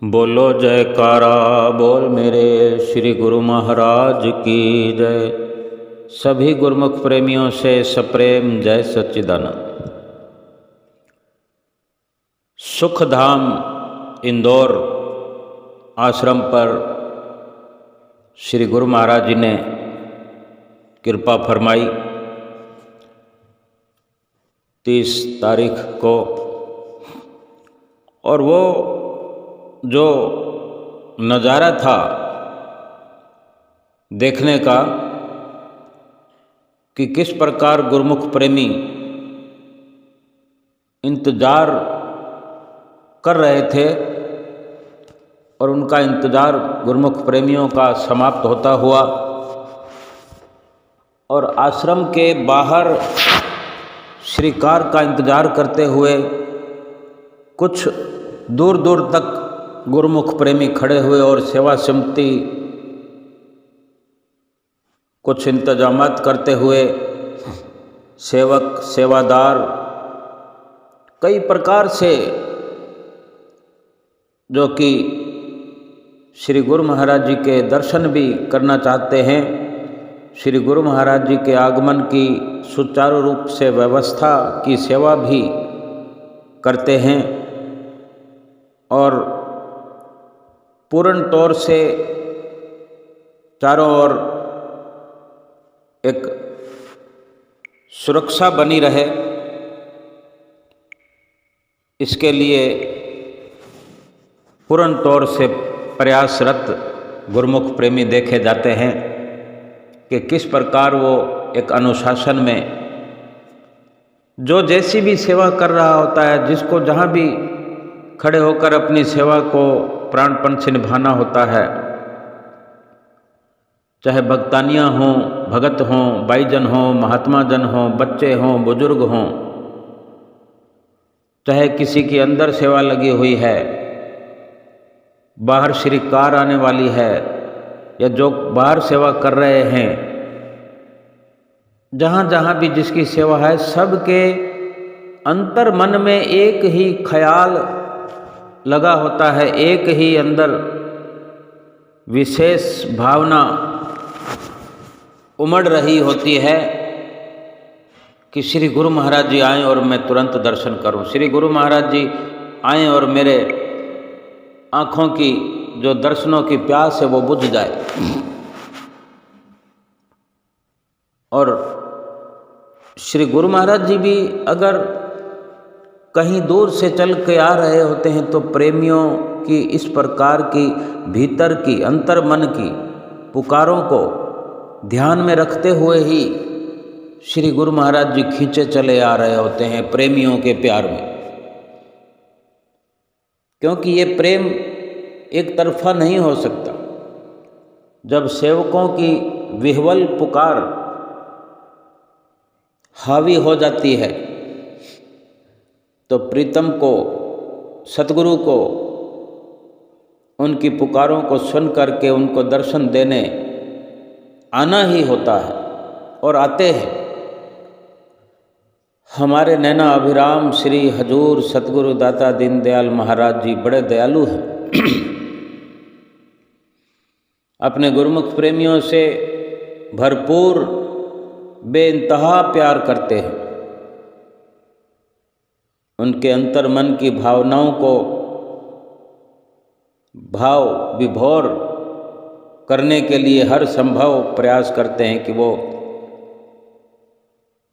बोलो जयकारा बोल मेरे श्री गुरु महाराज की जय। सभी गुरुमुख प्रेमियों से सप्रेम जय सच्चिदानंद। सुखधाम इंदौर आश्रम पर श्री गुरु महाराज जी ने कृपा फरमाई। 30 तारीख को, और वो जो नज़ारा था देखने का कि किस प्रकार गुरुमुख प्रेमी इंतज़ार कर रहे थे और उनका इंतज़ार गुरुमुख प्रेमियों का समाप्त होता हुआ और आश्रम के बाहर श्रीकार का इंतज़ार करते हुए कुछ दूर दूर तक गुरुमुख प्रेमी खड़े हुए और सेवा समिति कुछ इंतजामात करते हुए, सेवक सेवादार कई प्रकार से जो कि श्री गुरु महाराज जी के दर्शन भी करना चाहते हैं, श्री गुरु महाराज जी के आगमन की सुचारू रूप से व्यवस्था की सेवा भी करते हैं और पूर्ण तौर से चारों ओर एक सुरक्षा बनी रहे, इसके लिए पूर्ण तौर से प्रयासरत गुरुमुख प्रेमी देखे जाते हैं कि किस प्रकार वो एक अनुशासन में जो जैसी भी सेवा कर रहा होता है, जिसको जहाँ भी खड़े होकर अपनी सेवा को प्राणपण से निभाना होता है, चाहे भक्तानियाँ हों, भगत हों, भाईजन हों, महात्मा जन हों, बच्चे हों, बुजुर्ग हों, चाहे किसी की अंदर सेवा लगी हुई है, बाहर श्रीकार आने वाली है, या जो बाहर सेवा कर रहे हैं, जहाँ जहाँ भी जिसकी सेवा है, सबके अंतर मन में एक ही ख्याल लगा होता है, एक ही अंदर विशेष भावना उमड़ रही होती है कि श्री गुरु महाराज जी आएँ और मैं तुरंत दर्शन करूं, श्री गुरु महाराज जी आएँ और मेरे आँखों की जो दर्शनों की प्यास है वो बुझ जाए। और श्री गुरु महाराज जी भी अगर कहीं दूर से चल के आ रहे होते हैं तो प्रेमियों की इस प्रकार की भीतर की अंतर मन की पुकारों को ध्यान में रखते हुए ही श्री गुरु महाराज जी खींचे चले आ रहे होते हैं प्रेमियों के प्यार में, क्योंकि ये प्रेम एक तरफा नहीं हो सकता। जब सेवकों की विह्वल पुकार हावी हो जाती है तो प्रीतम को, सतगुरु को उनकी पुकारों को सुन करके उनको दर्शन देने आना ही होता है और आते हैं। हमारे नैना अभिराम श्री हजूर सतगुरु दाता दीनदयाल महाराज जी बड़े दयालु हैं। अपने गुरुमुख प्रेमियों से भरपूर बेइंतहा प्यार करते हैं। उनके अंतर मन की भावनाओं को भाव विभोर करने के लिए हर संभव प्रयास करते हैं कि वो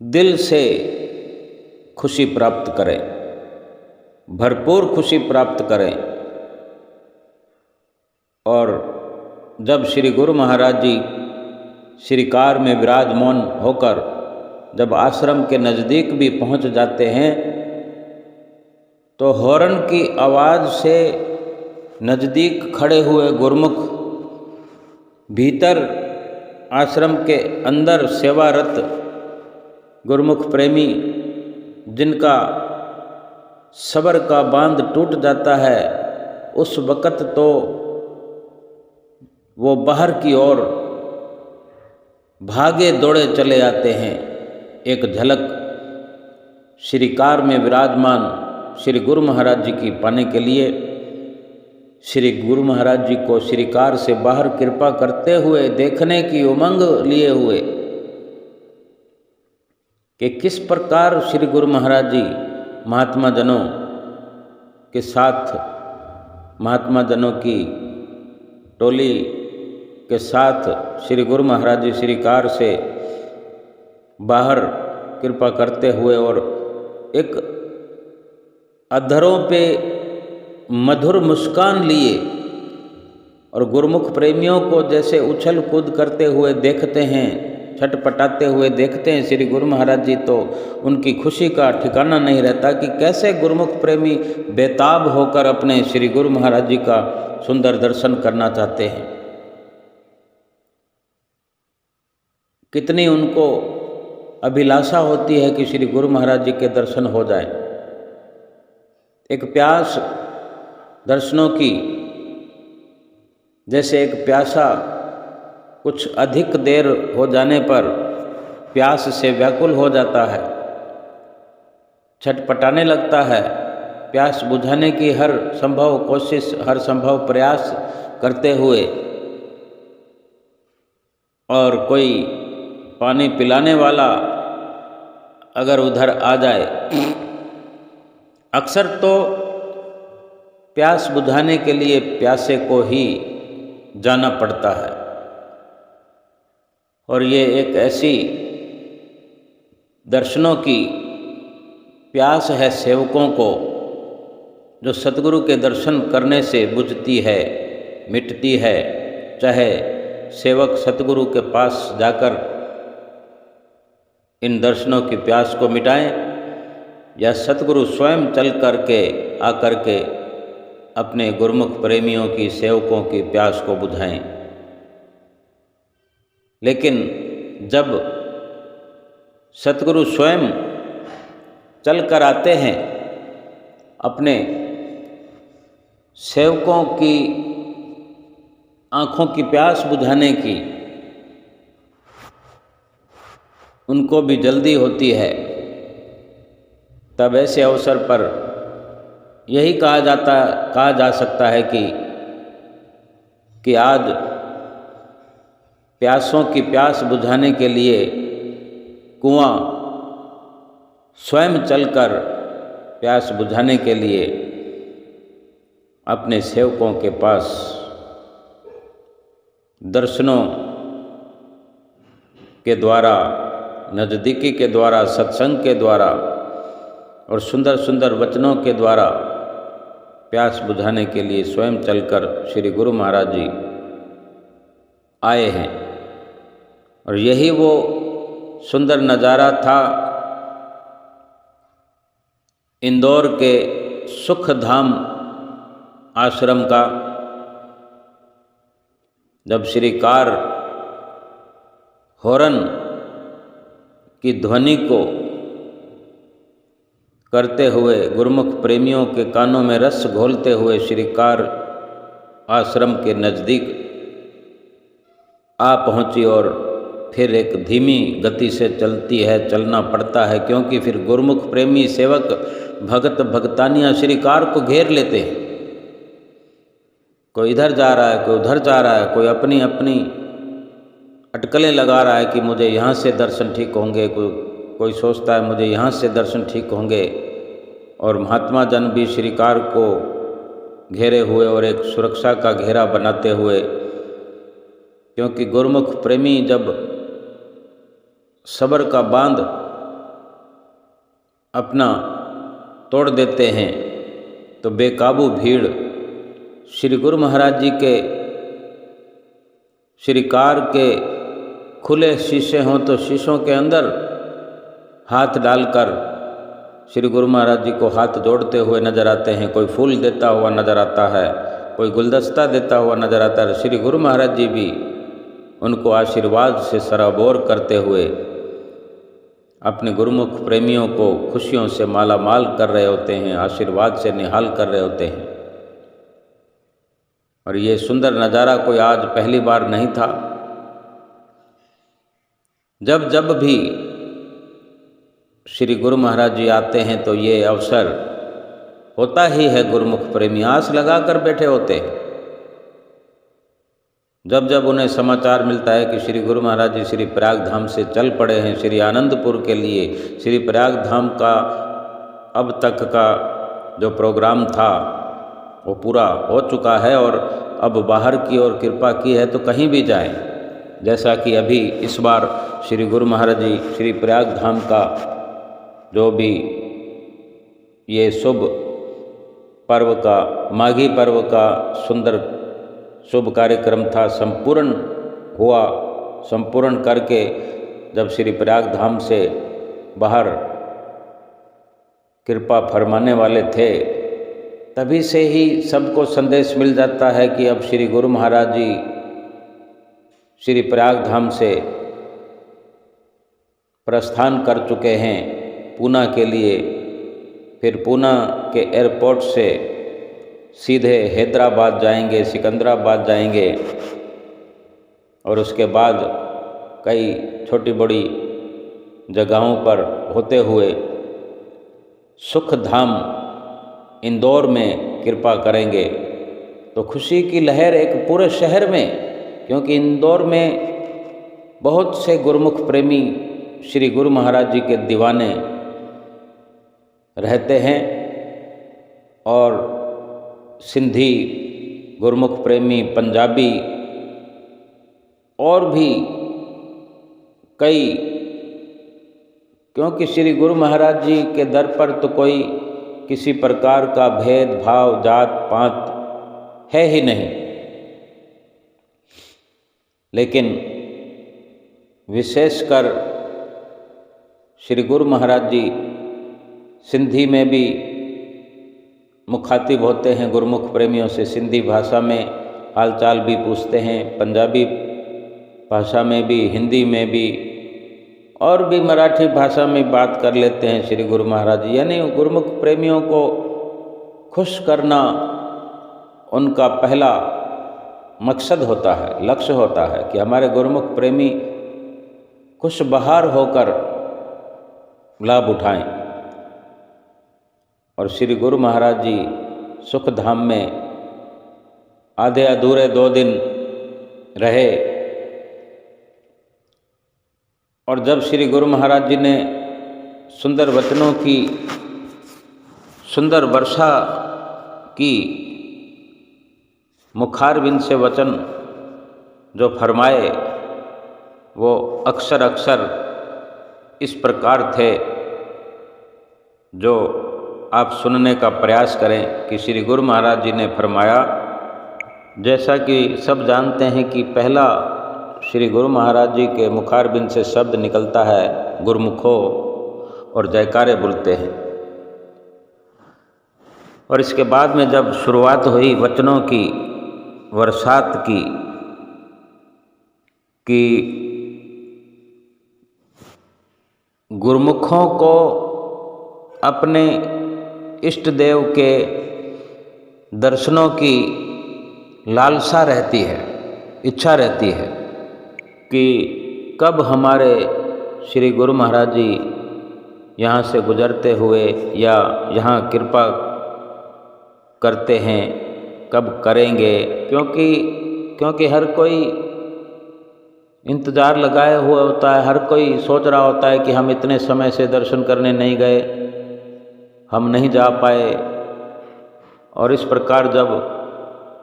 दिल से खुशी प्राप्त करें, भरपूर खुशी प्राप्त करें। और जब श्री गुरु महाराज जी श्रीकार में विराजमान होकर जब आश्रम के नज़दीक भी पहुंच जाते हैं तो हॉर्न की आवाज़ से नज़दीक खड़े हुए गुरुमुख, भीतर आश्रम के अंदर सेवारत गुरुमुख प्रेमी जिनका सब्र का बांध टूट जाता है, उस वक़्त तो वो बाहर की ओर भागे दौड़े चले आते हैं। एक झलक श्रीकार में विराजमान श्री गुरु महाराज जी की पाने के लिए श्री गुरु महाराज जी को श्रीकार से बाहर कृपा करते हुए देखने की उमंग लिए हुए कि किस प्रकार श्री गुरु महाराज जी महात्मा जनों के साथ, महात्मा जनों की टोली के साथ श्री गुरु महाराज जी श्रीकार से बाहर कृपा करते हुए और एक अधरों पे मधुर मुस्कान लिए और गुरुमुख प्रेमियों को जैसे उछल कूद करते हुए देखते हैं, छटपटाते हुए देखते हैं श्री गुरु महाराज जी, तो उनकी खुशी का ठिकाना नहीं रहता कि कैसे गुरुमुख प्रेमी बेताब होकर अपने श्री गुरु महाराज जी का सुंदर दर्शन करना चाहते हैं। कितनी उनको अभिलाषा होती है कि श्री गुरु महाराज जी के दर्शन हो जाए। एक प्यास दर्शनों की, जैसे एक प्यासा कुछ अधिक देर हो जाने पर प्यास से व्याकुल हो जाता है, छटपटाने लगता है, प्यास बुझाने की हर संभव कोशिश, हर संभव प्रयास करते हुए, और कोई पानी पिलाने वाला अगर उधर आ जाए, अक्सर तो प्यास बुझाने के लिए प्यासे को ही जाना पड़ता है। और ये एक ऐसी दर्शनों की प्यास है सेवकों को, जो सतगुरु के दर्शन करने से बुझती है, मिटती है। चाहे सेवक सतगुरु के पास जाकर इन दर्शनों की प्यास को मिटाएं, या सतगुरु स्वयं चल करके आकर के अपने गुरुमुख प्रेमियों की, सेवकों की प्यास को बुझाएं। लेकिन जब सतगुरु स्वयं चल कर आते हैं अपने सेवकों की आँखों की प्यास बुझाने की, उनको भी जल्दी होती है, तब ऐसे अवसर पर यही कहा जा सकता है कि आज प्यासों की प्यास बुझाने के लिए कुआं स्वयं चलकर प्यास बुझाने के लिए अपने सेवकों के पास दर्शनों के द्वारा, नज़दीकी के द्वारा, सत्संग के द्वारा और सुंदर सुंदर वचनों के द्वारा प्यास बुझाने के लिए स्वयं चलकर श्री गुरु महाराज जी आए हैं। और यही वो सुंदर नज़ारा था इंदौर के सुखधाम आश्रम का, जब श्रीकार हॉर्न की ध्वनि को करते हुए गुरुमुख प्रेमियों के कानों में रस घोलते हुए श्रीकार आश्रम के नज़दीक आ पहुंची, और फिर एक धीमी गति से चलना पड़ता है, क्योंकि फिर गुरुमुख प्रेमी सेवक भगत भगतानियाँ श्रीकार को घेर लेते हैं। कोई इधर जा रहा है, कोई उधर जा रहा है, कोई अपनी अपनी अटकलें लगा रहा है कि मुझे यहाँ से दर्शन ठीक होंगे, कोई सोचता है मुझे यहाँ से दर्शन ठीक होंगे। और महात्मा जन भी श्रीकार को घेरे हुए और एक सुरक्षा का घेरा बनाते हुए, क्योंकि गुरुमुख प्रेमी जब सब्र का बांध अपना तोड़ देते हैं तो बेकाबू भीड़ श्री गुरु महाराज जी के श्रीकार के खुले शीशे हों तो शीशों के अंदर हाथ डालकर श्री गुरु महाराज जी को हाथ जोड़ते हुए नजर आते हैं। कोई फूल देता हुआ नजर आता है, कोई गुलदस्ता देता हुआ नजर आता है। श्री गुरु महाराज जी भी उनको आशीर्वाद से सराबोर करते हुए अपने गुरुमुख प्रेमियों को खुशियों से माला माल कर रहे होते हैं, आशीर्वाद से निहाल कर रहे होते हैं। और ये सुंदर नज़ारा कोई आज पहली बार नहीं था। जब जब भी श्री गुरु महाराज जी आते हैं तो ये अवसर होता ही है गुरुमुख प्रेमी, आस लगा कर बैठे होते हैं। जब जब उन्हें समाचार मिलता है कि श्री गुरु महाराज जी श्री प्रयाग धाम से चल पड़े हैं श्री आनंदपुर के लिए, श्री प्रयाग धाम का अब तक का जो प्रोग्राम था वो पूरा हो चुका है और अब बाहर की ओर कृपा की है तो कहीं भी जाएं। जैसा कि अभी इस बार श्री गुरु महाराज जी श्री प्रयाग धाम का जो भी ये शुभ पर्व का, माघी पर्व का सुंदर शुभ कार्यक्रम था, संपूर्ण हुआ। संपूर्ण करके जब श्री प्रयाग धाम से बाहर कृपा फरमाने वाले थे, तभी से ही सबको संदेश मिल जाता है कि अब श्री गुरु महाराज जी श्री प्रयाग धाम से प्रस्थान कर चुके हैं पूना के लिए। फिर पूना के एयरपोर्ट से सीधे हैदराबाद जाएंगे, सिकंदराबाद जाएंगे और उसके बाद कई छोटी बड़ी जगहों पर होते हुए सुख धाम इंदौर में कृपा करेंगे। तो खुशी की लहर एक पूरे शहर में, क्योंकि इंदौर में बहुत से गुरुमुख प्रेमी श्री गुरु महाराज जी के दीवाने रहते हैं और सिंधी गुरुमुख प्रेमी, पंजाबी और भी कई, क्योंकि श्री गुरु महाराज जी के दर पर तो कोई किसी प्रकार का भेदभाव जात पात है ही नहीं। लेकिन विशेषकर श्री गुरु महाराज जी सिंधी में भी मुखातिब होते हैं गुरुमुख प्रेमियों से, सिंधी भाषा में हालचाल भी पूछते हैं, पंजाबी भाषा में भी, हिंदी में भी और भी मराठी भाषा में बात कर लेते हैं श्री गुरु महाराज जी। यानी गुरुमुख प्रेमियों को खुश करना उनका पहला मकसद होता है, लक्ष्य होता है कि हमारे गुरुमुख प्रेमी खुश बहार होकर लाभ उठाएं। और श्री गुरु महाराज जी सुख धाम में आधे अधूरे 2 दिन रहे और जब श्री गुरु महाराज जी ने सुंदर वचनों की सुंदर वर्षा की, मुखारबिंद से वचन जो फरमाए वो अक्सर अक्सर इस प्रकार थे जो आप सुनने का प्रयास करें कि श्री गुरु महाराज जी ने फरमाया। जैसा कि सब जानते हैं कि पहला श्री गुरु महाराज जी के मुखारबिंद से शब्द निकलता है गुरुमुखो और जयकारे बोलते हैं, और इसके बाद में जब शुरुआत हुई वचनों की बरसात की कि गुरुमुखों को अपने इष्ट देव के दर्शनों की लालसा रहती है, इच्छा रहती है कि कब हमारे श्री गुरु महाराज जी यहाँ से गुजरते हुए या यहाँ कृपा करते हैं, कब करेंगे। क्योंकि हर कोई इंतज़ार लगाए हुए होता है, हर कोई सोच रहा होता है कि हम इतने समय से दर्शन करने नहीं गए, हम नहीं जा पाए। और इस प्रकार जब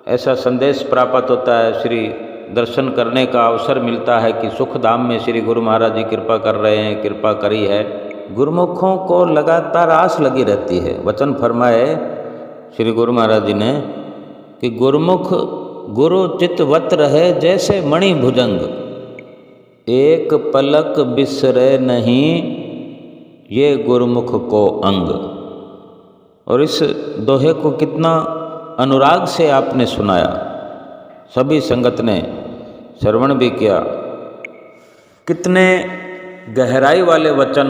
ऐसा संदेश प्राप्त होता है, श्री दर्शन करने का अवसर मिलता है कि सुख धाम में श्री गुरु महाराज जी कृपा कर रहे हैं, कृपा करी है, गुरुमुखों को लगातार आस लगी रहती है। वचन फरमाए श्री गुरु महाराज जी ने कि गुरुमुख गुरु चितवत रहे जैसे मणि भुजंग, एक पलक बिसरे नहीं ये गुरुमुख को अंग। और इस दोहे को कितना अनुराग से आपने सुनाया, सभी संगत ने श्रवण भी किया। कितने गहराई वाले वचन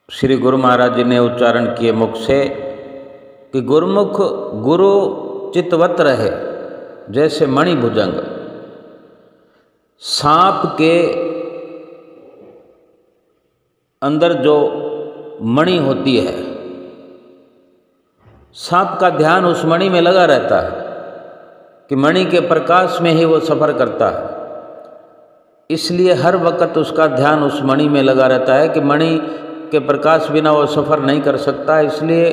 श्री गुरु महाराज जी ने उच्चारण किए मुख से कि गुरुमुख गुरु चितवत रहे जैसे मणि भुजंग। सांप के अंदर जो मणि होती है सांप का ध्यान उस मणि में लगा रहता है कि मणि के प्रकाश में ही वो सफ़र करता है, इसलिए हर वक्त उसका ध्यान उस मणि में लगा रहता है कि मणि के प्रकाश बिना वो सफ़र नहीं कर सकता। इसलिए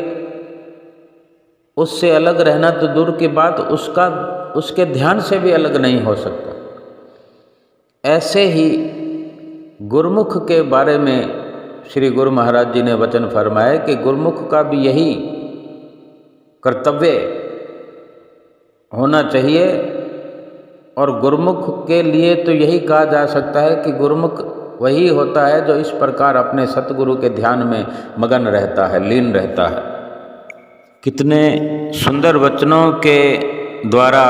उससे अलग रहना तो दूर की बात, उसके ध्यान से भी अलग नहीं हो सकता। ऐसे ही गुरुमुख के बारे में श्री गुरु महाराज जी ने वचन फरमाया कि गुरुमुख का भी यही कर्तव्य होना चाहिए, और गुरुमुख के लिए तो यही कहा जा सकता है कि गुरुमुख वही होता है जो इस प्रकार अपने सतगुरु के ध्यान में मगन रहता है, लीन रहता है। कितने सुंदर वचनों के द्वारा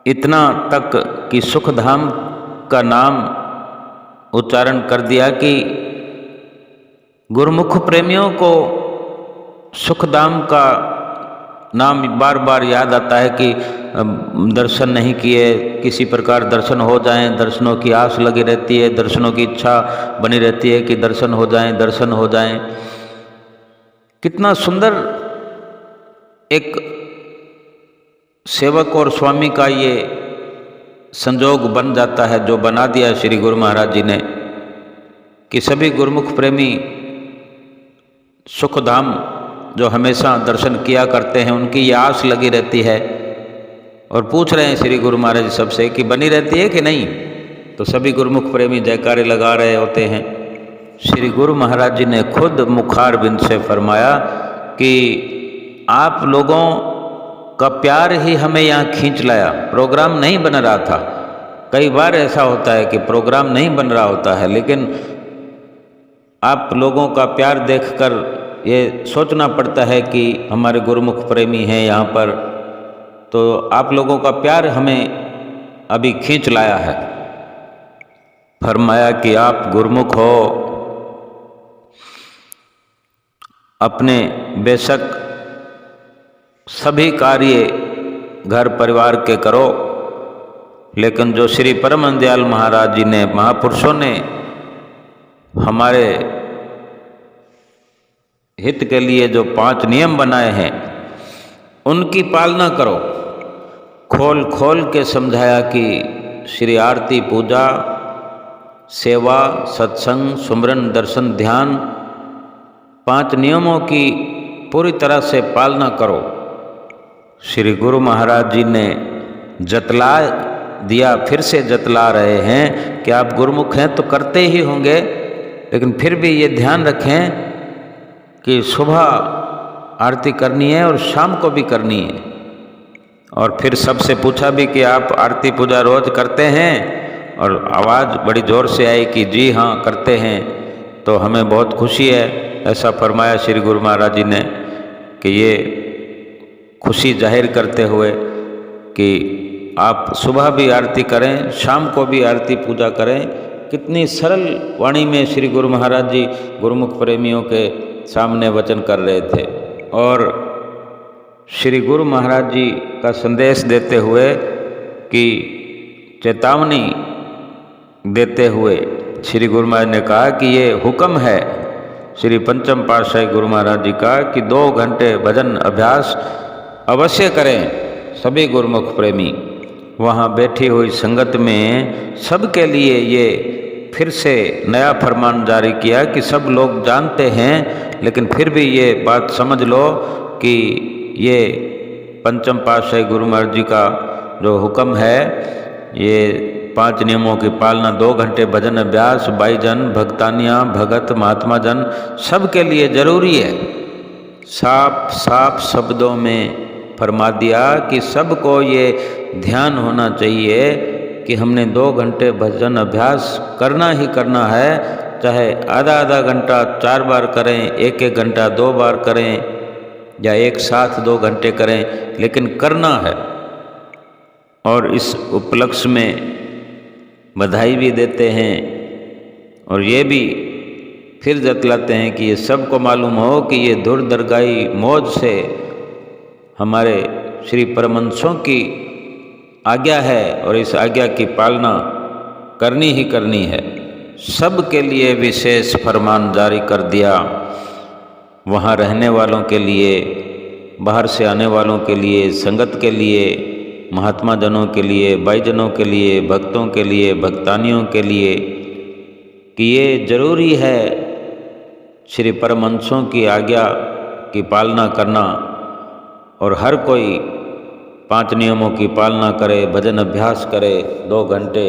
इतना तक कि सुखधाम का नाम उच्चारण कर दिया कि गुरुमुख प्रेमियों को सुखधाम का नाम बार बार याद आता है कि दर्शन नहीं किए, किसी प्रकार दर्शन हो जाएं, दर्शनों की आस लगी रहती है, दर्शनों की इच्छा बनी रहती है कि दर्शन हो जाएं, दर्शन हो जाएं। कितना सुंदर एक सेवक और स्वामी का ये संजोग बन जाता है, जो बना दिया श्री गुरु महाराज जी ने, कि सभी गुरुमुख प्रेमी सुखधाम जो हमेशा दर्शन किया करते हैं, उनकी ये आस लगी रहती है और पूछ रहे हैं श्री गुरु महाराज सबसे कि बनी रहती है कि नहीं। तो सभी गुरुमुख प्रेमी जयकारे लगा रहे होते हैं। श्री गुरु महाराज जी ने खुद मुखार बिंद से फरमाया कि आप लोगों का प्यार ही हमें यहाँ खींच लाया, प्रोग्राम नहीं बन रहा था। कई बार ऐसा होता है कि प्रोग्राम नहीं बन रहा होता है, लेकिन आप लोगों का प्यार देखकर ये सोचना पड़ता है कि हमारे गुरुमुख प्रेमी हैं यहाँ पर, तो आप लोगों का प्यार हमें अभी खींच लाया है। फरमाया कि आप गुरुमुख हो, अपने बेशक सभी कार्य घर परिवार के करो, लेकिन जो श्री परम दयाल महाराज जी ने, महापुरुषों ने हमारे हित के लिए जो 5 नियम बनाए हैं, उनकी पालना करो। खोल खोल के समझाया कि श्री आरती, पूजा, सेवा, सत्संग, सुमरन, दर्शन, ध्यान, 5 नियमों की पूरी तरह से पालना करो। श्री गुरु महाराज जी ने जतला दिया, फिर से जतला रहे हैं कि आप गुरुमुख हैं तो करते ही होंगे, लेकिन फिर भी ये ध्यान रखें कि सुबह आरती करनी है और शाम को भी करनी है। और फिर सबसे पूछा भी कि आप आरती पूजा रोज करते हैं, और आवाज़ बड़ी ज़ोर से आई कि जी हाँ करते हैं। तो हमें बहुत खुशी है, ऐसा फरमाया श्री गुरु महाराज जी ने, कि ये खुशी जाहिर करते हुए कि आप सुबह भी आरती करें, शाम को भी आरती पूजा करें। कितनी सरल वाणी में श्री गुरु महाराज जी गुरुमुख प्रेमियों के सामने वचन कर रहे थे। और श्री गुरु महाराज जी का संदेश देते हुए कि चेतावनी देते हुए श्री गुरु महाराज ने कहा कि ये हुक्म है श्री पंचम पातशाही गुरु महाराज जी का कि 2 घंटे भजन अभ्यास अवश्य करें सभी गुरुमुख प्रेमी। वहाँ बैठी हुई संगत में सबके लिए ये फिर से नया फरमान जारी किया कि सब लोग जानते हैं, लेकिन फिर भी ये बात समझ लो कि ये पंचम पातशाही गुरु महाराज जी का जो हुक्म है, ये 5 नियमों की पालना, 2 घंटे भजन अभ्यास, भाईजन, भक्तानियाँ, भगत, महात्मा जन सबके लिए जरूरी है। साफ साफ शब्दों में फरमा दिया कि सबको ये ध्यान होना चाहिए कि हमने 2 घंटे भजन अभ्यास करना ही करना है, चाहे आधा घंटा 4 बार करें, 1 घंटा 2 बार करें, या एक साथ 2 घंटे करें, लेकिन करना है। और इस उपलक्ष्य में बधाई भी देते हैं और ये भी फिर जतलाते हैं कि ये सबको मालूम हो कि ये धुर दरगाही मौज से हमारे श्री परमहंसों की आज्ञा है और इस आज्ञा की पालना करनी ही करनी है। सब के लिए विशेष फरमान जारी कर दिया, वहाँ रहने वालों के लिए बाहर से आने वालों के लिए, संगत के लिए, महात्मा जनों के लिए, भाईजनों के लिए, भक्तों के लिए, भक्तानियों के लिए कि ये जरूरी है श्री परमहंसों की आज्ञा की पालना करना और हर कोई 5 नियमों की पालना करे, भजन अभ्यास करे 2 घंटे,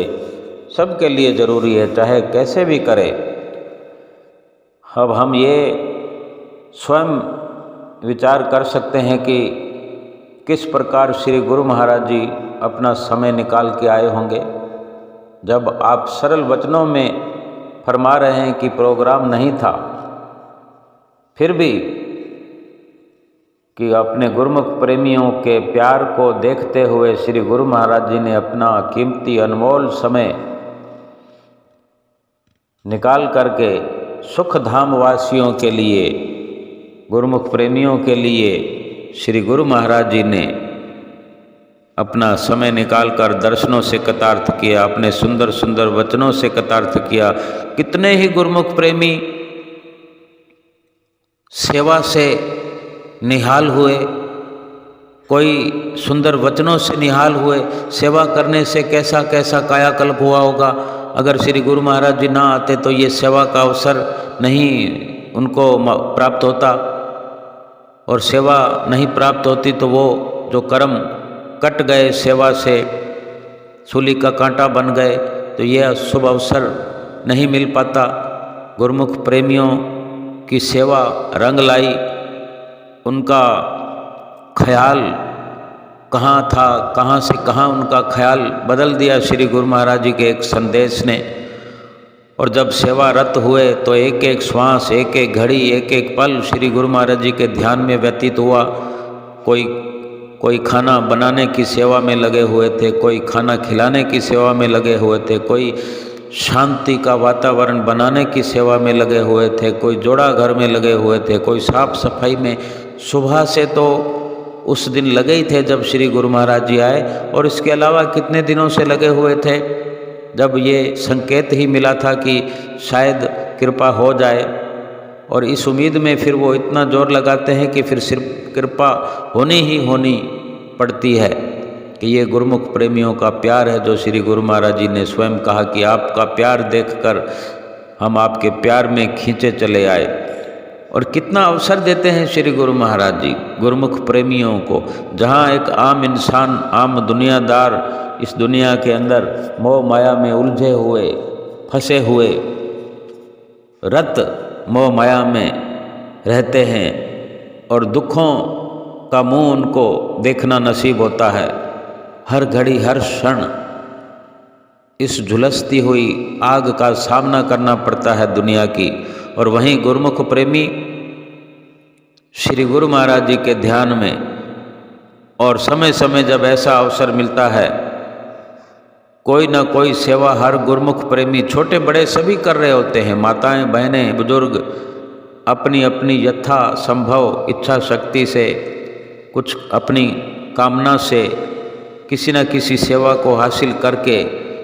सबके लिए ज़रूरी है, चाहे कैसे भी करे। अब हम ये स्वयं विचार कर सकते हैं कि किस प्रकार श्री गुरु महाराज जी अपना समय निकाल के आए होंगे। जब आप सरल वचनों में फरमा रहे हैं कि प्रोग्राम नहीं था, फिर भी कि अपने गुरुमुख प्रेमियों के प्यार को देखते हुए श्री गुरु महाराज जी ने अपना कीमती अनमोल समय निकाल करके सुख धाम वासियों के लिए, गुरुमुख प्रेमियों के लिए श्री गुरु महाराज जी ने अपना समय निकालकर दर्शनों से कृतार्थ किया, अपने सुंदर सुंदर वचनों से कृतार्थ किया। कितने ही गुरुमुख प्रेमी सेवा से निहाल हुए, कोई सुंदर वचनों से निहाल हुए। सेवा करने से कैसा कैसा कायाकल्प हुआ होगा। अगर श्री गुरु महाराज जी ना आते तो ये सेवा का अवसर नहीं उनको प्राप्त होता, और सेवा नहीं प्राप्त होती तो वो जो कर्म कट गए सेवा से, सूली का कांटा बन गए, तो यह शुभ अवसर नहीं मिल पाता। गुरुमुख प्रेमियों की सेवा रंग लाई, उनका ख्याल कहाँ था, कहाँ से कहाँ उनका ख्याल बदल दिया श्री गुरु महाराज जी के एक संदेश ने। और जब सेवारत हुए तो एक एक श्वास, एक एक घड़ी, एक एक पल श्री गुरु महाराज जी के ध्यान में व्यतीत हुआ। कोई खाना बनाने की सेवा में लगे हुए थे, कोई खाना खिलाने की सेवा में लगे हुए थे, कोई शांति का वातावरण बनाने की सेवा में लगे हुए थे, कोई जोड़ा घर में लगे हुए थे, कोई साफ सफाई में। सुबह से तो उस दिन लगे ही थे जब श्री गुरु महाराज जी आए, और इसके अलावा कितने दिनों से लगे हुए थे जब ये संकेत ही मिला था कि शायद कृपा हो जाए। और इस उम्मीद में फिर वो इतना जोर लगाते हैं कि फिर सिर्फ कृपा होनी ही होनी पड़ती है कि ये गुरुमुख प्रेमियों का प्यार है, जो श्री गुरु महाराज जी ने स्वयं कहा कि आपका प्यार देखकर हम आपके प्यार में खींचे चले आए। और कितना अवसर देते हैं श्री गुरु महाराज जी गुरुमुख प्रेमियों को। जहाँ एक आम इंसान, आम दुनियादार इस दुनिया के अंदर मोह माया में उलझे हुए, फंसे हुए, रत मोह माया में रहते हैं और दुखों का मुंह उनको देखना नसीब होता है। हर घड़ी हर क्षण इस झुलसती हुई आग का सामना करना पड़ता है दुनिया की। और वहीं गुरुमुख प्रेमी श्री गुरु महाराज जी के ध्यान में, और समय समय जब ऐसा अवसर मिलता है, कोई ना कोई सेवा हर गुरुमुख प्रेमी, छोटे बड़े सभी कर रहे होते हैं। माताएं, बहनें, बुजुर्ग अपनी अपनी यथा संभव इच्छा शक्ति से, कुछ अपनी कामना से किसी न किसी सेवा को हासिल करके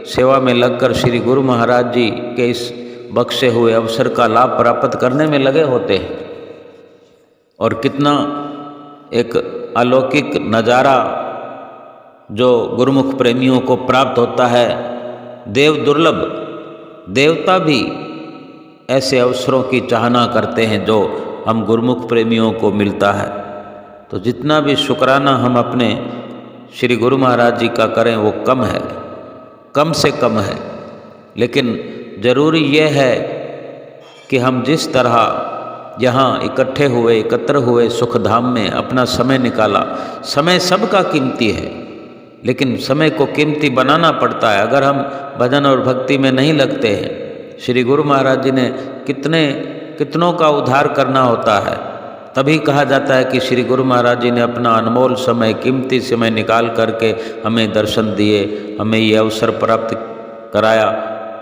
सेवा में लगकर श्री गुरु महाराज जी के इस बख्शे हुए अवसर का लाभ प्राप्त करने में लगे होते हैं। और कितना एक अलौकिक नज़ारा जो गुरुमुख प्रेमियों को प्राप्त होता है। देव दुर्लभ, देवता भी ऐसे अवसरों की चाहना करते हैं जो हम गुरुमुख प्रेमियों को मिलता है। तो जितना भी शुक्राना हम अपने श्री गुरु महाराज जी का करें वो कम है, कम से कम है। लेकिन ज़रूरी यह है कि हम जिस तरह यहाँ इकट्ठे हुए, एकत्र हुए सुख धाम में अपना समय निकाला। समय सबका कीमती है, लेकिन समय को कीमती बनाना पड़ता है। अगर हम भजन और भक्ति में नहीं लगते हैं, श्री गुरु महाराज जी ने कितनों का उद्धार करना होता है। तभी कहा जाता है कि श्री गुरु महाराज जी ने अपना अनमोल समय, कीमती समय निकाल करके हमें दर्शन दिए, हमें ये अवसर प्राप्त कराया।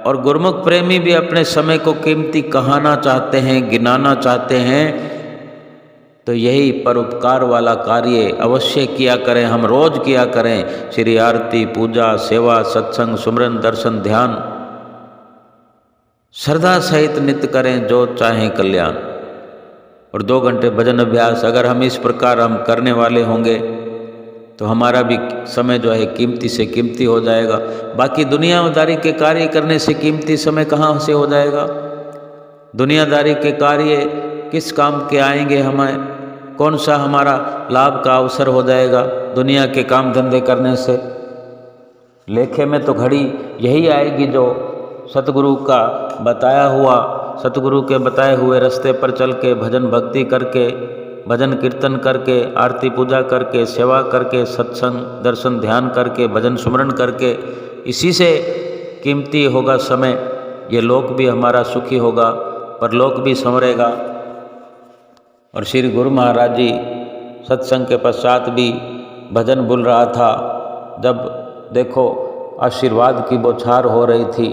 और गुरुमुख प्रेमी भी अपने समय को कीमती कहना चाहते हैं, गिनाना चाहते हैं। तो यही परोपकार वाला कार्य अवश्य किया करें, हम रोज किया करें। श्री आरती, पूजा, सेवा, सत्संग, सुमरन, दर्शन, ध्यान श्रद्धा सहित नित्य करें, जो चाहें कल्याण। और 2 घंटे भजन अभ्यास, अगर हम इस प्रकार हम करने वाले होंगे तो हमारा भी समय जो है कीमती से कीमती हो जाएगा। बाकी दुनियादारी के कार्य करने से कीमती समय कहाँ से हो जाएगा? दुनियादारी के कार्य किस काम के आएंगे? हमें कौन सा हमारा लाभ का अवसर हो जाएगा दुनिया के काम धंधे करने से? लेखे में तो घड़ी यही आएगी जो सतगुरु का बताया हुआ, सतगुरु के बताए हुए रास्ते पर चल के भजन भक्ति करके, भजन कीर्तन करके, आरती पूजा करके, सेवा करके, सत्संग दर्शन ध्यान करके, भजन सुमरण करके, इसी से कीमती होगा समय। ये लोक भी हमारा सुखी होगा, परलोक भी संवरेगा। और श्री गुरु महाराज जी सत्संग के पश्चात भी भजन बोल रहा था। जब देखो आशीर्वाद की बौछार हो रही थी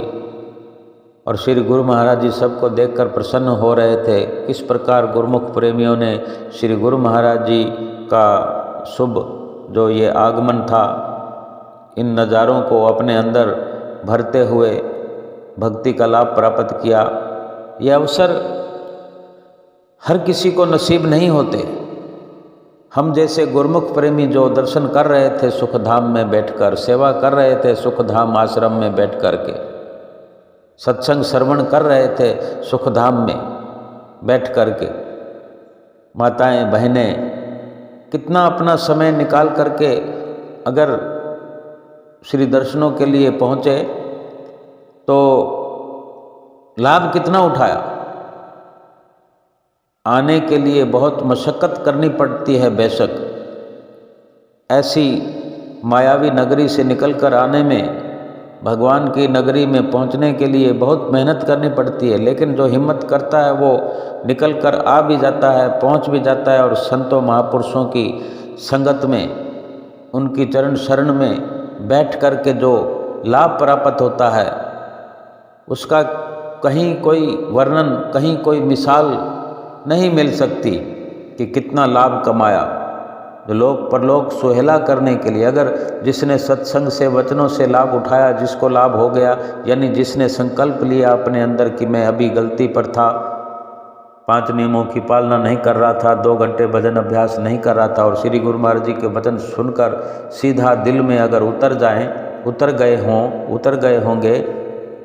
और श्री गुरु महाराज जी सबको देखकर प्रसन्न हो रहे थे। किस प्रकार गुरुमुख प्रेमियों ने श्री गुरु महाराज जी का शुभ जो ये आगमन था, इन नज़ारों को अपने अंदर भरते हुए भक्ति का लाभ प्राप्त किया। ये अवसर हर किसी को नसीब नहीं होते। हम जैसे गुरुमुख प्रेमी जो दर्शन कर रहे थे सुखधाम में बैठकर, सेवा कर रहे थे सुखधाम आश्रम में बैठ कर के, सत्संग श्रवण कर रहे थे सुखधाम में बैठ कर के, माताएं बहनें कितना अपना समय निकाल करके अगर श्री दर्शनों के लिए पहुँचे तो लाभ कितना उठाया। आने के लिए बहुत मशक्क़त करनी पड़ती है बेशक, ऐसी मायावी नगरी से निकलकर आने में, भगवान की नगरी में पहुंचने के लिए बहुत मेहनत करनी पड़ती है, लेकिन जो हिम्मत करता है वो निकल कर आ भी जाता है, पहुंच भी जाता है। और संतों महापुरुषों की संगत में, उनकी चरण शरण में बैठ कर के जो लाभ प्राप्त होता है उसका कहीं कोई वर्णन, कहीं कोई मिसाल नहीं मिल सकती कि कितना लाभ कमाया। जो लोक परलोक सुहेला करने के लिए, अगर जिसने सत्संग से वचनों से लाभ उठाया, जिसको लाभ हो गया, यानी जिसने संकल्प लिया अपने अंदर कि मैं अभी गलती पर था, 5 नियमों की पालना नहीं कर रहा था, 2 घंटे भजन अभ्यास नहीं कर रहा था, और श्री गुरु महाराज जी के वचन सुनकर सीधा दिल में अगर उतर गए होंगे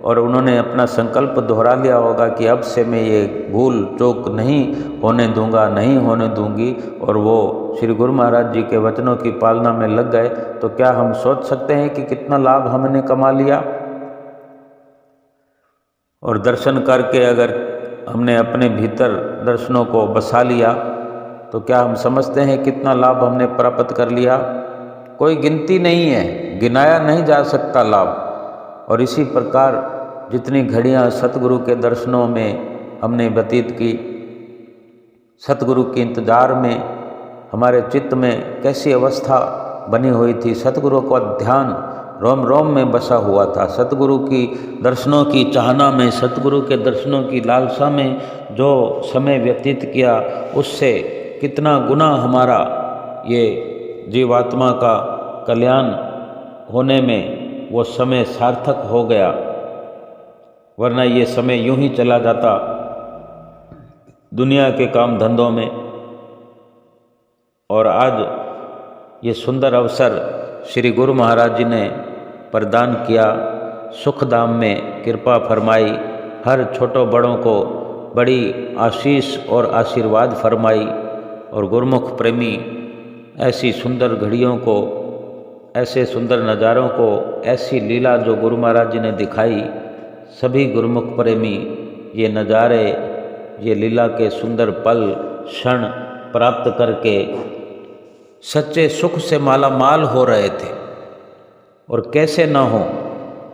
और उन्होंने अपना संकल्प दोहरा लिया होगा कि अब से मैं ये भूल चूक नहीं होने दूंगा, नहीं होने दूंगी, और वो श्री गुरु महाराज जी के वचनों की पालना में लग गए, तो क्या हम सोच सकते हैं कि कितना लाभ हमने कमा लिया। और दर्शन करके अगर हमने अपने भीतर दर्शनों को बसा लिया तो क्या हम समझते हैं कितना लाभ हमने प्राप्त कर लिया। कोई गिनती नहीं है, गिनाया नहीं जा सकता लाभ। और इसी प्रकार जितनी घड़ियाँ सतगुरु के दर्शनों में हमने व्यतीत की, सतगुरु के इंतज़ार में हमारे चित्त में कैसी अवस्था बनी हुई थी। सतगुरु का ध्यान रोम रोम में बसा हुआ था। सतगुरु की दर्शनों की चाहना में, सतगुरु के दर्शनों की लालसा में जो समय व्यतीत किया, उससे कितना गुना हमारा ये जीवात्मा का कल्याण होने में वो समय सार्थक हो गया, वरना ये समय यूं ही चला जाता दुनिया के काम धंधों में। और आज ये सुंदर अवसर श्री गुरु महाराज जी ने प्रदान किया, सुखधाम में कृपा फरमाई, हर छोटों बड़ों को बड़ी आशीष और आशीर्वाद फरमाई। और गुरुमुख प्रेमी ऐसी सुंदर घड़ियों को, ऐसे सुंदर नज़ारों को, ऐसी लीला जो गुरु महाराज जी ने दिखाई, सभी गुरुमुख प्रेमी ये नज़ारे, ये लीला के सुंदर पल क्षण प्राप्त करके सच्चे सुख से माला माल हो रहे थे। और कैसे ना हो,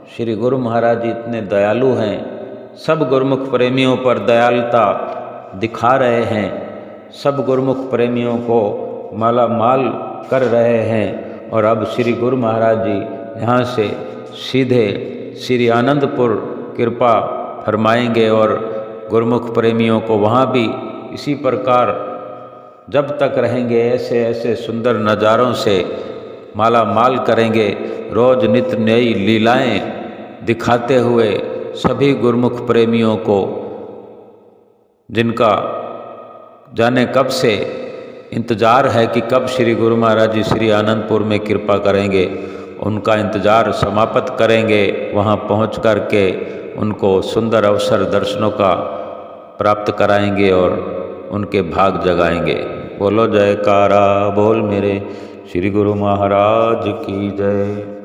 श्री गुरु महाराज जी इतने दयालु हैं, सब गुरुमुख प्रेमियों पर दयालुता दिखा रहे हैं, सब गुरुमुख प्रेमियों को माला माल कर रहे हैं। और अब श्री गुरु महाराज जी यहाँ से सीधे श्री आनंदपुर कृपा फरमाएंगे और गुरुमुख प्रेमियों को वहाँ भी इसी प्रकार जब तक रहेंगे ऐसे ऐसे सुंदर नज़ारों से माला माल करेंगे। रोज़ नित्य नई लीलाएं दिखाते हुए सभी गुरुमुख प्रेमियों को, जिनका जाने कब से इंतज़ार है कि कब श्री गुरु महाराज जी श्री आनंदपुर में कृपा करेंगे। उनका इंतज़ार समाप्त करेंगे, वहाँ पहुँच कर के उनको सुंदर अवसर दर्शनों का प्राप्त कराएंगे और उनके भाग जगाएंगे। बोलो जयकारा बोल मेरे श्री गुरु महाराज की जय।